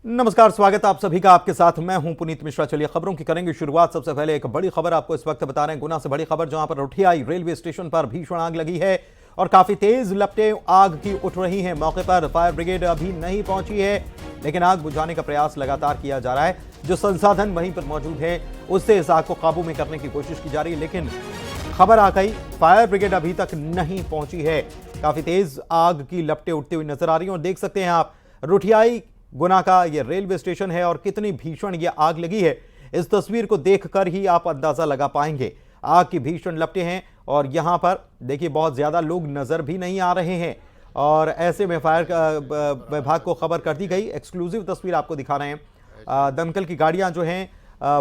नमस्कार, स्वागत है आप सभी का। आपके साथ मैं हूं पुनीत मिश्रा। चलिए खबरों की करेंगे शुरुआत। सबसे पहले एक बड़ी खबर आपको इस वक्त बता रहे हैं, गुना से बड़ी खबर, जहां पर रुठियाई रेलवे स्टेशन पर भीषण आग लगी है और काफी तेज लपटें आग की उठ रही हैं। मौके पर फायर ब्रिगेड अभी नहीं पहुंची है, लेकिन आग बुझाने का प्रयास लगातार किया जा रहा है। जो संसाधन वहीं पर मौजूद है उससे इस आग को काबू में करने की कोशिश की जा रही है, लेकिन खबर आ गई फायर ब्रिगेड अभी तक नहीं पहुंची है। काफी तेज आग की लपटें उठती हुई नजर आ रही हैं और देख सकते हैं आप, रुठियाई गुना का ये रेलवे स्टेशन है और कितनी भीषण ये आग लगी है, इस तस्वीर को देखकर ही आप अंदाजा लगा पाएंगे। आग की भीषण लपटें हैं और यहां पर देखिए बहुत ज्यादा लोग नजर भी नहीं आ रहे हैं और ऐसे में फायर विभाग को खबर कर दी गई। एक्सक्लूसिव तस्वीर आपको दिखा रहे हैं। दमकल की गाड़ियां जो हैं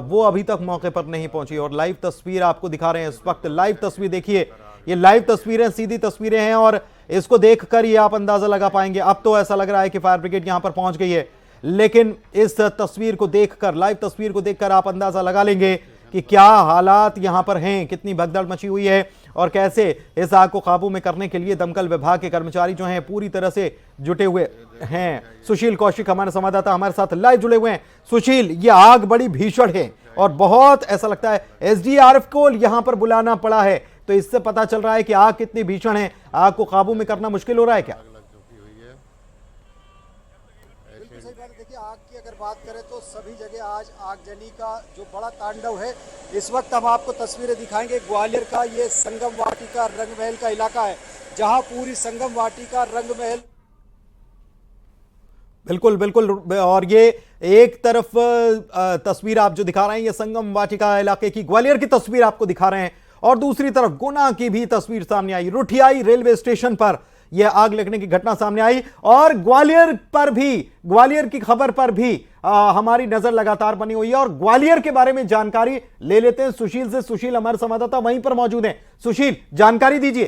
वो अभी तक मौके पर नहीं पहुंची और लाइव तस्वीर आपको दिखा रहे हैं इस वक्त। लाइव तस्वीर देखिए, ये लाइव तस्वीरें, सीधी तस्वीरें हैं और इसको देखकर ये आप अंदाजा लगा पाएंगे। अब तो ऐसा लग रहा है कि फायर ब्रिगेड यहां पर पहुंच गई है, लेकिन इस तस्वीर को देखकर, लाइव तस्वीर को देखकर आप अंदाजा लगा लेंगे कि क्या हालात यहां पर हैं, कितनी भगदड़ मची हुई है और कैसे इस आग को काबू में करने के लिए दमकल विभाग के कर्मचारी जो हैं पूरी तरह से जुटे हुए हैं। सुशील कौशिक हमारे संवाददाता हमारे साथ लाइव जुड़े हुए हैं। सुशील, ये आग बड़ी भीषण है और बहुत ऐसा लगता है एसडीआरएफ को यहां पर बुलाना पड़ा है, तो इससे पता चल रहा है कि आग कितनी भीषण है। आग को काबू में करना मुश्किल हो रहा है क्या? देखिए, आग की अगर बात करें तो सभी जगह आज आगजनी का जो बड़ा तांडव है। इस वक्त हम आपको तस्वीरें दिखाएंगे। ग्वालियर का ये संगम वाटिका रंग महल का इलाका है, जहां पूरी संगम वाटिका रंग महल। बिल्कुल बिल्कुल, और ये एक तरफ तस्वीर आप जो दिखा रहे हैं ये संगम वाटिका इलाके की, ग्वालियर की तस्वीर आपको दिखा रहे हैं और दूसरी तरफ गुना की भी तस्वीर सामने आई। रुठियाई रेलवे स्टेशन पर यह आग लगने की घटना सामने आई और ग्वालियर पर भी, ग्वालियर की खबर पर भी हमारी नजर लगातार बनी हुई है और ग्वालियर के बारे में जानकारी ले लेते हैं सुशील से। सुशील हमारे संवाददाता वहीं पर मौजूद हैं। सुशील, जानकारी दीजिए।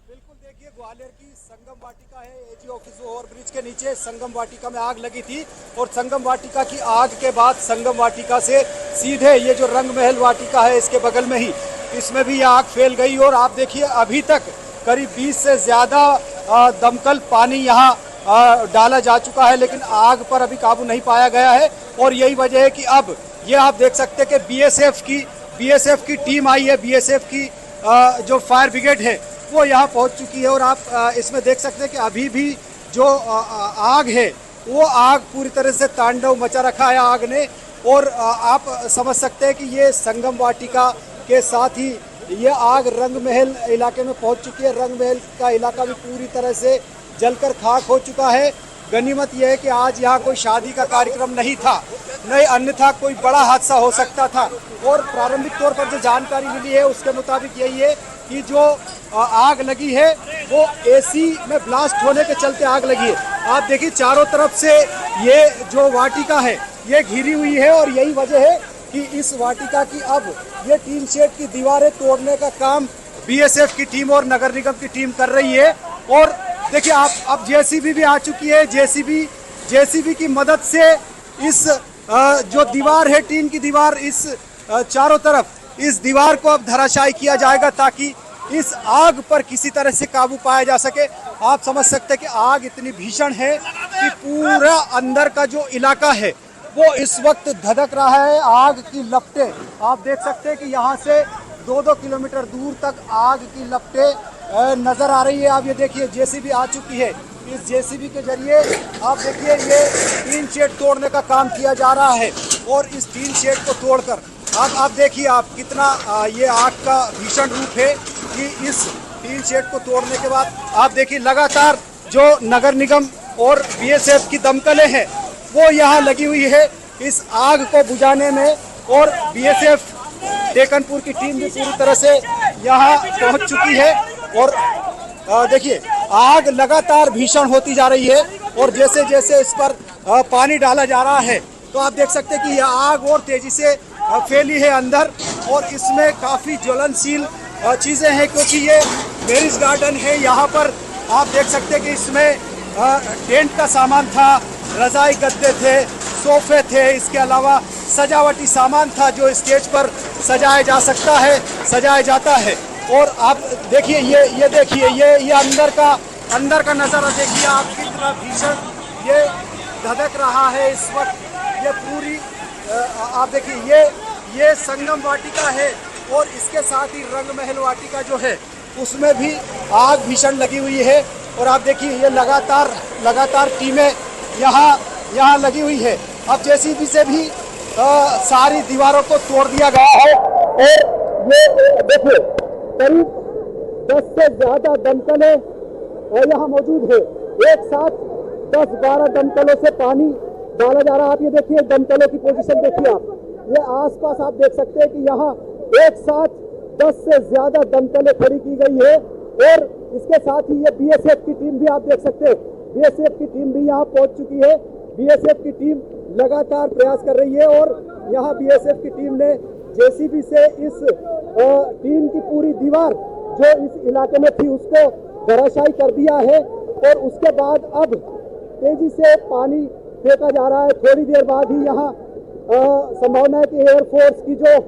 बिल्कुल, देखिए ग्वालियर की संगम वाटिका है, एजी ऑफिस ओवर ब्रिज के नीचे संगम वाटिका में आग लगी थी और संगम वाटिका की आग के बाद संगम वाटिका से सीधे ये जो रंग महल वाटिका है इसके बगल में ही, इसमें भी आग फैल गई और आप देखिए अभी तक करीब 20 से ज्यादा दमकल पानी यहाँ डाला जा चुका है, लेकिन आग पर अभी काबू नहीं पाया गया है। और यही वजह है कि अब ये आप देख सकते हैं कि बीएसएफ की टीम आई है। बीएसएफ की जो फायर ब्रिगेड है वो यहाँ पहुँच चुकी है और आप इसमें देख सकते हैं कि अभी भी जो आग है वो आग पूरी तरह से तांडव मचा रखा है आग ने। और आप समझ सकते हैं कि ये संगम वाटिका के साथ ही ये आग रंग महल इलाके में पहुंच चुकी है। रंग महल का इलाका भी पूरी तरह से जलकर खाक हो चुका है। गनीमत यह है कि आज यहाँ कोई शादी का कार्यक्रम नहीं था, नहीं अन्यथा कोई बड़ा हादसा हो सकता था। और प्रारंभिक तौर पर जो जानकारी मिली है उसके मुताबिक यही है कि जो आग लगी है वो एसी में ब्लास्ट होने के चलते आग लगी है। आप देखिए चारों तरफ से ये जो वाटिका है ये घिरी हुई है और यही वजह है कि इस वाटिका की अब ये टीन शेड की दीवारें तोड़ने का काम बीएसएफ की टीम और नगर निगम की टीम कर रही है। और देखिए आप, अब जेसीबी भी आ चुकी है। जेसीबी की मदद से इस जो दीवार है, टीन की दीवार, इस चारों तरफ इस दीवार को अब धराशायी किया जाएगा ताकि इस आग पर किसी तरह से काबू पाया जा सके। आप समझ सकते हैं कि आग इतनी भीषण है कि पूरा अंदर का जो इलाका है वो इस वक्त धधक रहा है। आग की लपटें आप देख सकते हैं कि यहाँ से 2-2 किलोमीटर दूर तक आग की लपटें नजर आ रही है। आप ये देखिए जेसीबी आ चुकी है। इस जेसीबी के जरिए आप देखिए ये टीन शेड तोड़ने का काम किया जा रहा है और इस टीन शेड को तोड़कर आप देखिए आप कितना ये आग का भीषण रूप है कि इस टीन शेड को तोड़ने के बाद आप देखिए लगातार जो नगर निगम और बीएसएफ की दमकलें हैं वो यहाँ लगी हुई है इस आग को बुझाने में। और बीएसएफ डेकनपुर की टीम भी पूरी तरह से यहाँ पहुँच चुकी है। और देखिए आग लगातार भीषण होती जा रही है और जैसे जैसे इस पर पानी डाला जा रहा है तो आप देख सकते हैं कि यह आग और तेजी से फैली है अंदर और इसमें काफ़ी ज्वलनशील चीज़ें हैं क्योंकि ये मैरिज गार्डन है। यहाँ पर आप देख सकते हैं कि इसमें टेंट का सामान था, रजाई गद्दे थे, सोफे थे, इसके अलावा सजावटी सामान था जो स्टेज पर सजाया जा सकता है, सजाया जाता है। और आप देखिए ये देखिए ये अंदर का नज़ारा देखिए आप, कितना भीषण ये धधक रहा है इस वक्त। ये पूरी आप देखिए ये संगम वाटिका है और इसके साथ ही रंग महल वाटिका जो है उसमें भी आग भीषण लगी हुई है। और आप देखिए ये लगातार टीमें यहाँ लगी हुई है। अब जेसीबी से भी सारी दीवारों को तोड़ दिया गया है। और ये देखिए करीब 10 से ज्यादा दमकलें यहाँ मौजूद है। एक साथ 10-12 दमकलों से पानी डाला जा रहा है। आप ये देखिए दमकलों की पोजीशन देखिए आप, ये आसपास आप देख सकते हैं कि यहाँ एक साथ 10 से ज्यादा दमकलें खड़ी की गई है। और इसके साथ ही ये बीएसएफ की टीम भी आप देख सकते हैं, बीएसएफ की टीम भी यहाँ पहुंच चुकी है। बीएसएफ की टीम लगातार प्रयास कर रही है और यहाँ बीएसएफ की टीम ने जेसीबी से इस टीम की पूरी दीवार जो इस इलाके में थी उसको धराशायी कर दिया है। और उसके बाद अब तेजी से पानी फेंका जा रहा है। थोड़ी देर बाद ही यहाँ संभावना है कि एयरफोर्स की जो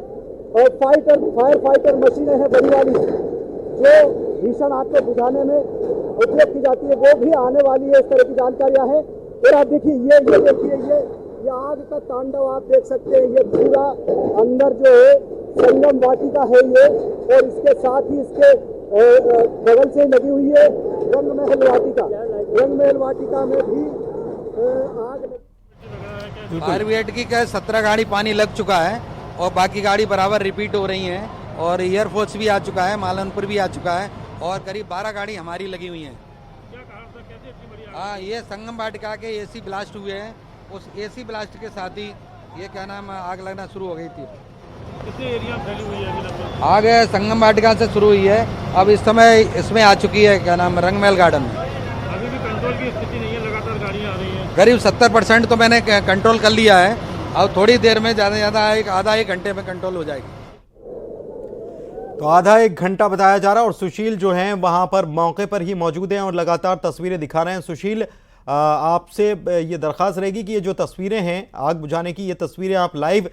फायर फाइटर मशीनें हैं बड़ी वाली जो भीषण आग को बुझाने में उपयोग की जाती है वो भी आने वाली है। इस तरह की जानकारियां हैं। और आप देखिए ये देखिए ये आग का तांडव आप देख सकते हैं। ये पूरा अंदर जो है संगम वाटिका है ये, और इसके साथ ही इसके बगल से लगी हुई है रंग महल वाटिका। रंग महल वाटिका में भी आग फायर ब्रिगेड की 17 गाड़ी पानी लग चुका है और बाकी गाड़ी बराबर रिपीट हो रही हैं। और एयरफोर्स भी आ चुका है, मालनपुर भी आ चुका है और करीब 12 गाड़ी हमारी लगी हुई हैं। हाँ, ये संगम वाटिका के एसी ब्लास्ट हुए हैं। उस एसी ब्लास्ट के साथ ही ये क्या नाम आग लगना शुरू हो गई थी। कितने एरिया फैली हुई है? आग संगम वाटिका से शुरू हुई है, अब इस समय इसमें आ चुकी है क्या नाम रंगमहल गार्डन में। अभी भी कंट्रोल की स्थिति नहीं है, लगातार गाड़ियाँ आ रही हैं। करीब 70% तो मैंने कंट्रोल कर लिया है। अब थोड़ी देर में ज़्यादा से ज़्यादा आधा एक घंटे में कंट्रोल हो जाएगी। तो आधा एक घंटा बताया जा रहा है और सुशील जो हैं वहां पर मौके पर ही मौजूद हैं और लगातार तस्वीरें दिखा रहे हैं। सुशील, आपसे ये दरख्वास्त रहेगी कि ये जो तस्वीरें हैं आग बुझाने की, ये तस्वीरें आप लाइव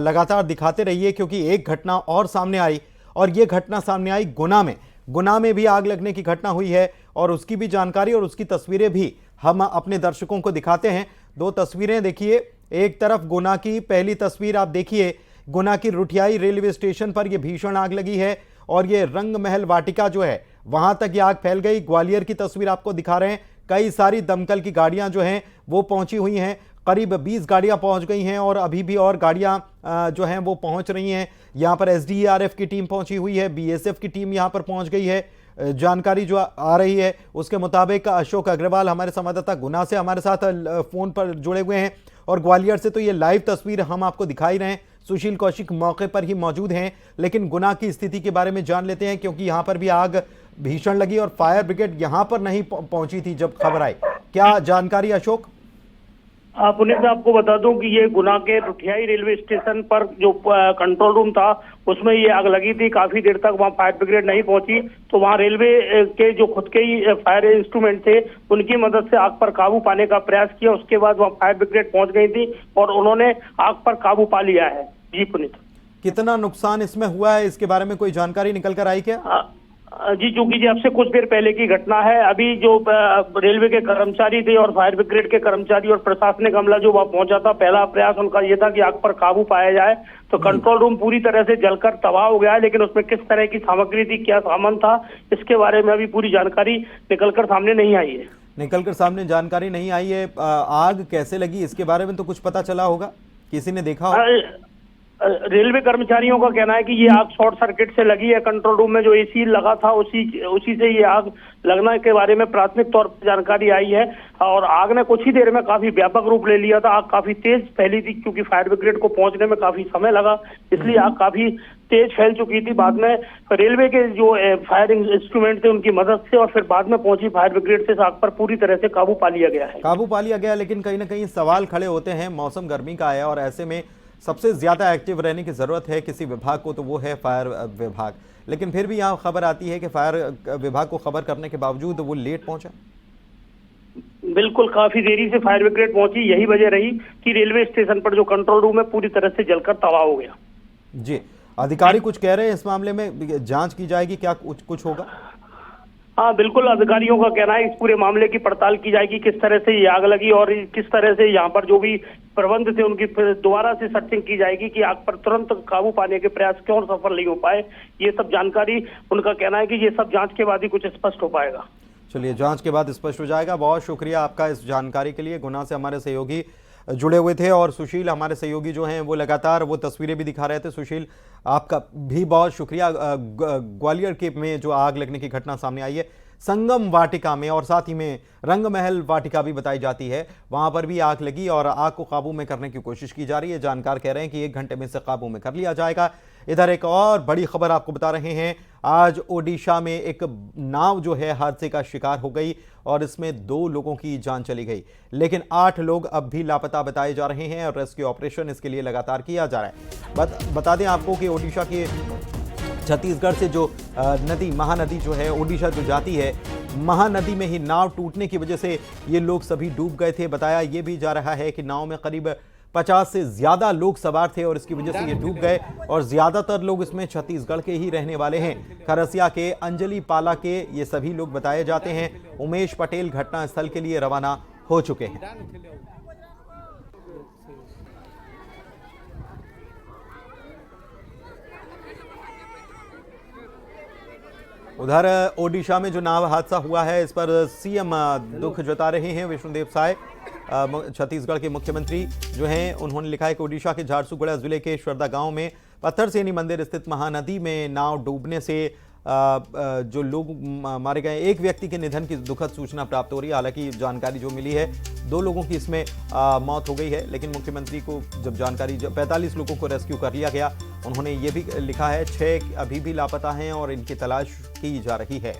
लगातार दिखाते रहिए क्योंकि एक घटना और सामने आई और ये घटना सामने आई गुना में भी आग लगने की घटना हुई है और उसकी भी जानकारी और उसकी तस्वीरें भी हम अपने दर्शकों को दिखाते हैं। 2 तस्वीरें देखिए, एक तरफ गुना की पहली तस्वीर आप देखिए, गुना की रुठियाई रेलवे स्टेशन पर यह भीषण आग लगी है और ये रंग महल वाटिका जो है वहां तक ये आग फैल गई। ग्वालियर की तस्वीर आपको दिखा रहे हैं, कई सारी दमकल की गाड़ियां जो हैं वो पहुंची हुई हैं, करीब 20 गाड़ियां पहुंच गई हैं और अभी भी और गाड़ियां जो हैं वो पहुंच रही हैं। यहां पर एसडीआरएफ की टीम पहुंची हुई है, बीएसएफ की टीम यहां पर पहुंच गई है। जानकारी जो आ रही है उसके मुताबिक अशोक अग्रवाल हमारे संवाददाता गुना से हमारे साथ फोन पर जुड़े हुए हैं और ग्वालियर से तो ये लाइव तस्वीर हम आपको दिखाई रहे हैं। सुशील कौशिक मौके पर ही मौजूद हैं, लेकिन गुना की स्थिति के बारे में जान लेते हैं क्योंकि यहां पर भी आग भीषण लगी और फायर ब्रिगेड यहां पर नहीं पहुंची थी जब खबर आई। क्या जानकारी अशोक? पुनीत, आपको बता दूं कि ये गुना के रुठियाई रेलवे स्टेशन पर जो कंट्रोल रूम था उसमें ये आग लगी थी। काफी देर तक वहां फायर ब्रिगेड नहीं पहुंची तो वहां रेलवे के जो खुद के ही फायर इंस्ट्रूमेंट थे उनकी मदद से आग पर काबू पाने का प्रयास किया। उसके बाद वहां फायर ब्रिगेड पहुंच गई थी और उन्होंने आग पर काबू पा लिया है। जी पुनीत, कितना नुकसान इसमें हुआ है इसके बारे में कोई जानकारी निकल कर आई क्या? जी, चूंकि जी आपसे कुछ देर पहले की घटना है। अभी जो रेलवे के कर्मचारी थे और फायर ब्रिगेड के कर्मचारी और प्रशासनिक अमला जो वहां पहुंचा था, पहला प्रयास उनका ये था कि आग पर काबू पाया जाए। तो कंट्रोल रूम पूरी तरह से जलकर तबाह हो गया है, लेकिन उसमें किस तरह की सामग्री थी, क्या सामान था, इसके बारे में अभी पूरी जानकारी निकलकर सामने नहीं आई है। निकलकर सामने जानकारी नहीं आई है। आग कैसे लगी इसके बारे में तो कुछ पता चला होगा, किसी ने देखा होगा? रेलवे कर्मचारियों का कहना है कि ये आग शॉर्ट सर्किट से लगी है। कंट्रोल रूम में जो एसी लगा था उसी से ये आग लगने के बारे में प्राथमिक तौर पर जानकारी आई है और आग ने कुछ ही देर में काफी व्यापक रूप ले लिया था। आग काफी तेज फैली थी क्योंकि फायर ब्रिगेड को पहुंचने में काफी समय लगा, इसलिए आग काफी तेज फैल चुकी थी। बाद में रेलवे के जो फायर इंस्ट्रूमेंट थे उनकी मदद से और फिर बाद में पहुंची फायर ब्रिगेड से आग पर पूरी तरह से काबू पा लिया गया है। काबू पा लिया गया, लेकिन कहीं ना कहीं सवाल खड़े होते हैं। मौसम गर्मी का है और ऐसे में सबसे ज्यादा एक्टिव रहने की जरूरत है किसी विभाग को, तो वो है फायर विभाग। लेकिन फिर भी यहाँ खबर आती है कि फायर विभाग को खबर करने के बावजूद वो लेट पहुंचा। बिल्कुल, काफी देरी से फायर ब्रिगेड पहुंची। यही वजह रही कि रेलवे स्टेशन पर जो कंट्रोल रूम है पूरी तरह से जलकर तबाह हो गया। जी, अधिकारी कुछ कह रहे हैं इस मामले में, जांच की जाएगी, क्या कुछ होगा? हाँ बिल्कुल, अधिकारियों का कहना है इस पूरे मामले की पड़ताल की जाएगी, किस तरह से ये आग लगी और किस तरह से यहाँ पर जो भी प्रबंध थे उनकी फिर दोबारा से सर्चिंग की जाएगी कि आग पर तुरंत काबू पाने के प्रयास क्यों सफल नहीं हो पाए। ये सब जानकारी, उनका कहना है कि ये सब जांच के बाद ही कुछ स्पष्ट हो पाएगा। चलिए, जांच के बाद स्पष्ट हो जाएगा। बहुत शुक्रिया आपका इस जानकारी के लिए। गुना से हमारे सहयोगी जुड़े हुए थे और सुशील हमारे सहयोगी जो हैं वो लगातार वो तस्वीरें भी दिखा रहे थे। सुशील, आपका भी बहुत शुक्रिया। ग्वालियर के में जो आग लगने की घटना सामने आई है संगम वाटिका में, और साथ ही में रंग महल वाटिका भी बताई जाती है, वहां पर भी आग लगी और आग को काबू में करने की कोशिश की जा रही है। जानकार कह रहे हैं कि 1 घंटे में से काबू में कर लिया जाएगा। इधर एक और बड़ी खबर आपको बता रहे हैं। आज ओडिशा में एक नाव जो है हादसे का शिकार हो गई और इसमें 2 लोगों की जान चली गई, लेकिन 8 लोग अब भी लापता बताए जा रहे हैं और रेस्क्यू ऑपरेशन इसके लिए लगातार किया जा रहा है। बता दें आपको कि ओडिशा के छत्तीसगढ़ से जो नदी महानदी जो है ओडिशा जो जाती है, महानदी में ही नाव टूटने की वजह से ये लोग सभी डूब गए थे। बताया ये भी जा रहा है कि नाव में करीब 50 से ज्यादा लोग सवार थे और इसकी वजह से ये डूब गए और ज्यादातर लोग इसमें छत्तीसगढ़ के ही रहने वाले हैं। खरसिया के, अंजलि पाला के ये सभी लोग बताए जाते हैं। उमेश पटेल घटनास्थल के लिए रवाना हो चुके हैं। उधर ओडिशा में जो नाव हादसा हुआ है इस पर सीएम दुख जता रहे हैं। विष्णुदेव साय छत्तीसगढ़ के मुख्यमंत्री जो हैं उन्होंने लिखा है कि ओडिशा के झारसुगुड़ा जिले के श्रद्धा गांव में पत्थरसेनी मंदिर स्थित महानदी में नाव डूबने से जो लोग मारे गए, एक व्यक्ति के निधन की दुखद सूचना प्राप्त हो रही है। हालांकि जानकारी जो मिली है 2 लोगों की इसमें मौत हो गई है, लेकिन मुख्यमंत्री को जब जानकारी 45 लोगों को रेस्क्यू कर लिया गया। उन्होंने ये भी लिखा है 6 अभी भी लापता हैं और इनकी तलाश की जा रही है।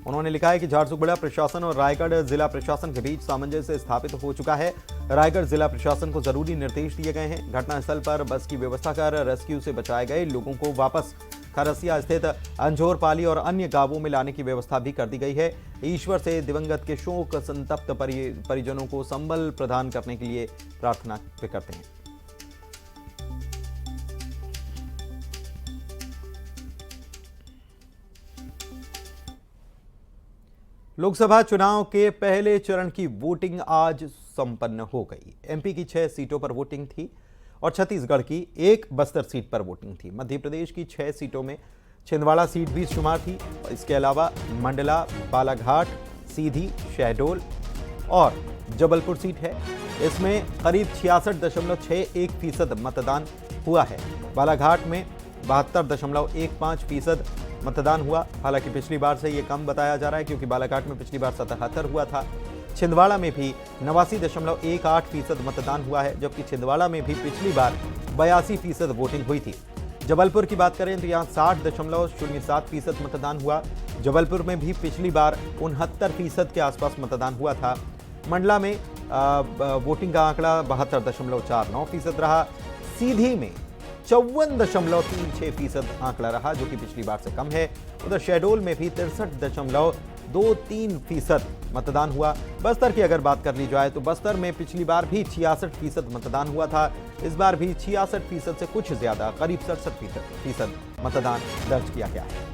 उन्होंने लिखा है कि झारसुगुड़ा प्रशासन और रायगढ़ जिला प्रशासन के बीच सामंजस्य स्थापित हो चुका है। रायगढ़ जिला प्रशासन को जरूरी निर्देश दिए गए हैं। घटनास्थल पर बस की व्यवस्था कर रेस्क्यू से बचाए गए लोगों को वापस खरसिया स्थित अंजोरपाली और अन्य गांवों में लाने की व्यवस्था भी कर दी गई है। ईश्वर से दिवंगत के शोक संतप्त परिजनों को संबल प्रदान करने के लिए प्रार्थना करते हैं। लोकसभा चुनाव के पहले चरण की वोटिंग आज संपन्न हो गई। एमपी की 6 सीटों पर वोटिंग थी और छत्तीसगढ़ की 1 बस्तर सीट पर वोटिंग थी। मध्य प्रदेश की 6 सीटों में छिंदवाड़ा सीट भी शुमार थी। इसके अलावा मंडला, बालाघाट, सीधी, शहडोल और जबलपुर सीट है। इसमें करीब 66.61% मतदान हुआ है। बालाघाट में 72.15% मतदान हुआ। हालांकि पिछली बार से ये कम बताया जा रहा है क्योंकि बालाघाट में पिछली बार 77 हुआ था। छिंदवाड़ा में भी 89.18% मतदान हुआ है, जबकि छिंदवाड़ा में भी पिछली बार 82% वोटिंग हुई थी। जबलपुर की बात करें तो यहाँ 60.07% मतदान हुआ। जबलपुर में भी पिछली बार 69% के आसपास मतदान हुआ था। मंडला में वोटिंग का आंकड़ा 72.49% रहा। सीधी में 54.36% आंकड़ा रहा, जो कि पिछली बार से कम है। उधर शहडोल में भी 63.23% मतदान हुआ। बस्तर की अगर बात कर ली जाए तो बस्तर में पिछली बार भी 66% मतदान हुआ था। इस बार भी 66% से कुछ ज्यादा, करीब 67% मतदान दर्ज किया गया है।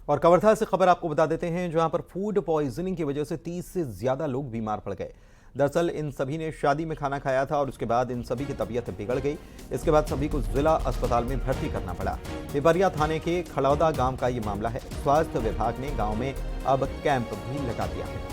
और कवर्धा से खबर आपको बता देते हैं, जहां पर फूड पॉइजनिंग की वजह से 30 से ज्यादा लोग बीमार पड़ गए। दरअसल इन सभी ने शादी में खाना खाया था और उसके बाद इन सभी की तबीयत बिगड़ गई। इसके बाद सभी को जिला अस्पताल में भर्ती करना पड़ा। पिपरिया थाने के खड़ौदा गांव का ये मामला है। स्वास्थ्य विभाग ने गांव में अब कैंप भी लगा दिया है।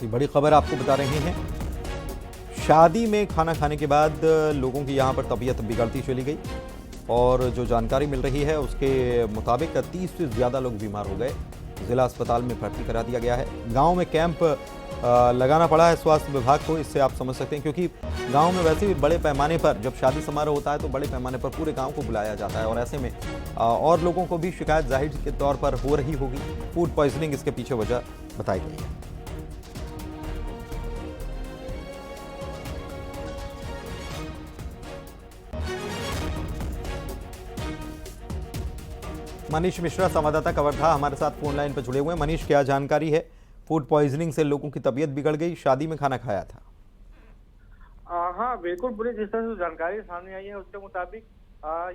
बड़ी खबर आपको बता रहे हैं, शादी में खाना खाने के बाद लोगों की यहां पर तबीयत बिगड़ती चली गई और जो जानकारी मिल रही है उसके मुताबिक 30 से ज़्यादा लोग बीमार हो गए। जिला अस्पताल में भर्ती करा दिया गया है। गांव में कैंप लगाना पड़ा है स्वास्थ्य विभाग को। इससे आप समझ सकते हैं, क्योंकि गांव में वैसे भी बड़े पैमाने पर जब शादी समारोह होता है तो बड़े पैमाने पर पूरे गांव को बुलाया जाता है, और ऐसे में और लोगों को भी शिकायत जाहिर के तौर पर हो रही होगी। फूड पॉइजनिंग इसके पीछे वजह बताई गई है। मनीष मिश्रा संवाददाता कवर्धा हमारे साथ फोन लाइन पर जुड़े हुए हैं। मनीष, क्या जानकारी है? फूड पॉइजनिंग से लोगों की तबीयत बिगड़ गई, शादी में खाना खाया था। हाँ बिल्कुल, पूरी जिस तरह से जानकारी सामने आई है उसके मुताबिक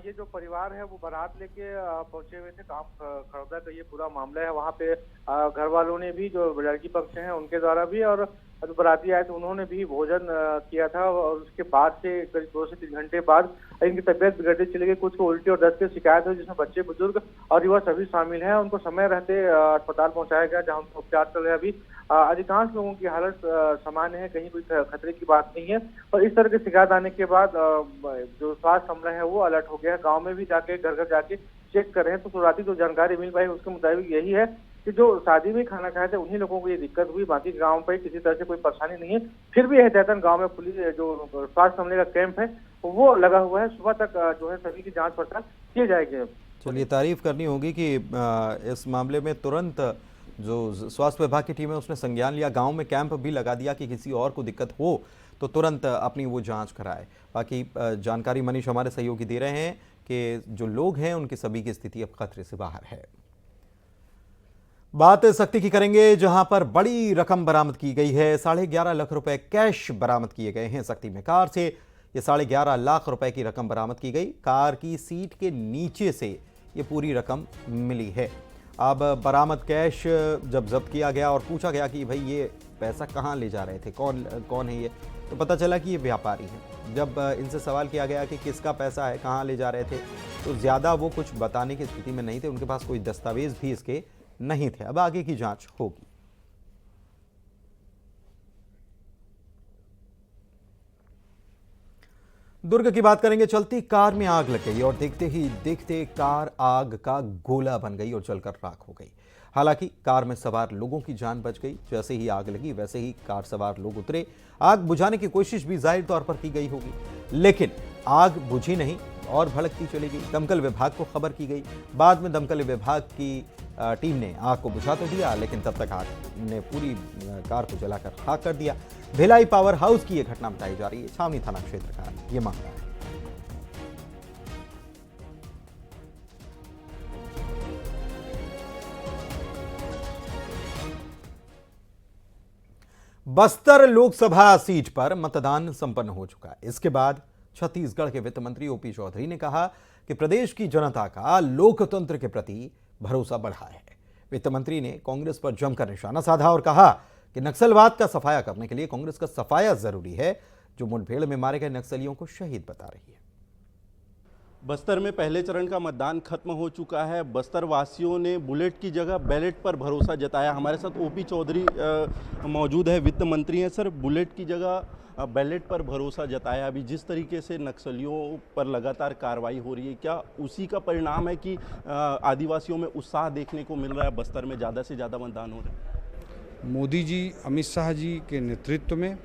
ये जो परिवार है वो बारात लेके पहुंचे हुए थे काम खड़ौदा का। ये पूरा मामला है। वहाँ पे घर वालों ने भी, जो लड़की पक्ष हैं उनके द्वारा भी, और जो बाराती आए थे उन्होंने भी भोजन किया था, और उसके बाद से करीब 2 से 3 घंटे बाद इनकी तबीयत बिगड़ती चली गई। कुछ को उल्टी और दस्त की शिकायत हुई, जिसमें बच्चे, बुजुर्ग और युवा सभी शामिल हैं। उनको समय रहते अस्पताल पहुंचाया गया, जहाँ उनको उपचार चल रहे हैं। अभी अधिकांश लोगों की हालत सामान्य है, कहीं कोई खतरे की बात नहीं है। और इस तरह की शिकायत आने के बाद जो स्वास्थ्य अमला है वो अलर्ट हो गया। गाँव में भी जाके घर घर जाके चेक कर रहे हैं। तो शुरुआती जो जानकारी मिल पाई उसके मुताबिक यही है कि जो शादी में खाना खाए थे उन्हीं लोगों को ये दिक्कत हुई। बाकी गांव पे किसी तरह से कोई परेशानी नहीं है। फिर भी एहतियातन गांव में पुलिस, जो स्वास्थ्य अमले का कैंप है वो लगा हुआ है। सुबह तक जो है सभी की जांच पड़ताल किए जाएंगे। चलिए, तारीफ करनी होगी कि इस मामले में तुरंत जो स्वास्थ्य विभाग की टीम है उसने संज्ञान लिया, गांव में कैंप भी लगा दिया कि किसी और को दिक्कत हो तो तुरंत अपनी वो जांच कराए। बाकी जानकारी मनीष हमारे सहयोगी दे रहे हैं कि जो लोग हैं उनकी सभी की स्थिति अब खतरे से बाहर है। बात सख्ती की करेंगे, जहां पर बड़ी रकम बरामद की गई है। 11.5 लाख रुपए कैश बरामद किए गए हैं सख्ती में। कार से ये 11.5 लाख रुपए की रकम बरामद की गई। कार की सीट के नीचे से ये पूरी रकम मिली है। अब बरामद कैश जब जब्त किया गया और पूछा गया कि भाई ये पैसा कहाँ ले जा रहे थे, कौन है ये, तो पता चला कि ये व्यापारी हैं। जब इनसे सवाल किया गया कि किसका पैसा है, कहाँ ले जा रहे थे, तो ज़्यादा वो कुछ बताने की स्थिति में नहीं थे। उनके पास कोई दस्तावेज भी इसके नहीं थे। अब आगे की जांच होगी। दुर्ग की बात करेंगे। चलती कार में आग लग गई और देखते ही देखते कार आग का गोला बन गई और जलकर राख हो गई। हालांकि कार में सवार लोगों की जान बच गई। जैसे ही आग लगी वैसे ही कार सवार लोग उतरे। आग बुझाने की कोशिश भी जाहिर तौर पर की गई होगी, लेकिन आग बुझी नहीं और भड़कती चली गई। दमकल विभाग को खबर की गई। बाद में दमकल विभाग की टीम ने आग को बुझा तो दिया, लेकिन तब तक आग ने पूरी कार को जलाकर खाक कर दिया। भिलाई पावर हाउस की यह घटना बताई जा रही है। छावनी थाना क्षेत्र का यह मामला है। बस्तर लोकसभा सीट पर मतदान संपन्न हो चुका है। इसके बाद छत्तीसगढ़ के वित्त मंत्री ओपी चौधरी ने कहा कि प्रदेश की जनता का लोकतंत्र के प्रति भरोसा बढ़ा है। वित्त मंत्री ने कांग्रेस पर जमकर निशाना साधा और कहा कि नक्सलवाद का सफाया करने के लिए कांग्रेस का सफाया जरूरी है, जो मुठभेड़ में मारे गए नक्सलियों को शहीद बता रही है। बस्तर में पहले चरण का मतदान खत्म हो चुका है। बस्तर वासियों ने बुलेट की जगह बैलेट पर भरोसा जताया। हमारे साथ ओपी चौधरी मौजूद है, वित्त मंत्री हैं। सर, बुलेट की जगह बैलेट पर भरोसा जताया। अभी जिस तरीके से नक्सलियों पर लगातार कार्रवाई हो रही है, क्या उसी का परिणाम है कि आदिवासियों में उत्साह देखने को मिल रहा है, बस्तर में ज़्यादा से ज़्यादा मतदान हो रहा है? मोदी जी, अमित शाह जी के नेतृत्व में,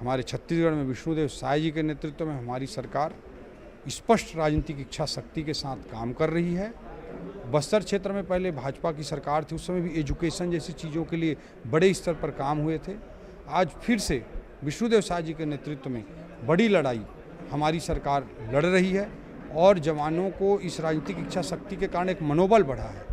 हमारे छत्तीसगढ़ में विष्णुदेव साय जी के नेतृत्व में हमारी सरकार स्पष्ट राजनीतिक इच्छा शक्ति के साथ काम कर रही है। बस्तर क्षेत्र में पहले भाजपा की सरकार थी, उस समय भी एजुकेशन जैसी चीज़ों के लिए बड़े स्तर पर काम हुए थे। आज फिर से विष्णुदेव साय जी के नेतृत्व में बड़ी लड़ाई हमारी सरकार लड़ रही है और जवानों को इस राजनीतिक इच्छा शक्ति के कारण एक मनोबल बढ़ा है।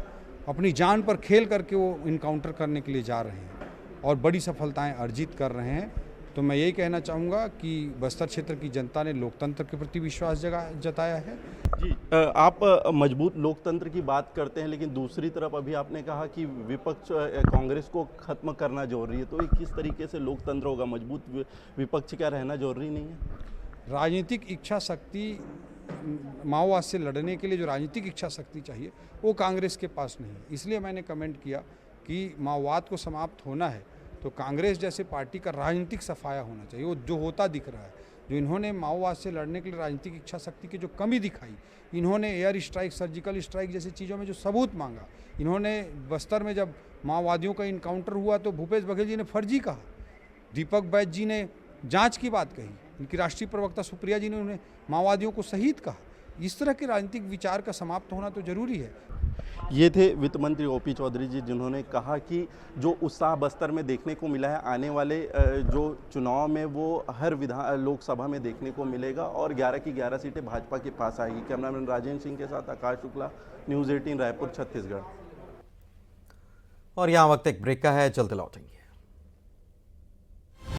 अपनी जान पर खेल करके वो इनकाउंटर करने के लिए जा रहे हैं और बड़ी सफलताएं अर्जित कर रहे हैं। तो मैं यही कहना चाहूँगा कि बस्तर क्षेत्र की जनता ने लोकतंत्र के प्रति विश्वास जताया है। जी, आप मजबूत लोकतंत्र की बात करते हैं, लेकिन दूसरी तरफ अभी आपने कहा कि विपक्ष कांग्रेस को खत्म करना जरूरी है, तो ये किस तरीके से लोकतंत्र होगा? मजबूत विपक्ष क्या रहना जरूरी नहीं है? राजनीतिक इच्छा शक्ति, माओवाद से लड़ने के लिए जो राजनीतिक इच्छा शक्ति चाहिए वो कांग्रेस के पास नहीं। इसलिए मैंने कमेंट किया कि माओवाद को समाप्त होना है तो कांग्रेस जैसे पार्टी का राजनीतिक सफाया होना चाहिए। वो जो होता दिख रहा है, जो इन्होंने माओवाद से लड़ने के लिए राजनीतिक इच्छा शक्ति की जो कमी दिखाई, इन्होंने एयर स्ट्राइक, सर्जिकल स्ट्राइक जैसी चीज़ों में जो सबूत मांगा, इन्होंने बस्तर में जब माओवादियों का इनकाउंटर हुआ तो भूपेश बघेल जी ने फर्जी कहा, दीपक बैज जी ने जांच की बात कही, इनकी राष्ट्रीय प्रवक्ता सुप्रिया जी ने उन्हें माओवादियों को शहीद कहा। इस तरह के राजनीतिक विचार का समाप्त होना तो जरूरी है। ये थे वित्त मंत्री ओपी चौधरी जी, जिन्होंने कहा कि जो उत्साह बस्तर में देखने को मिला है आने वाले जो चुनाव में वो हर लोकसभा में देखने को मिलेगा और 11 की 11 सीटें भाजपा के पास आएगी। कैमरामैन राजेंद्र सिंह के साथ आकाश शुक्ला, न्यूज़ 18 रायपुर, छत्तीसगढ़। और यहाँ वक्त एक ब्रेक का है, चलते लौटेंगे।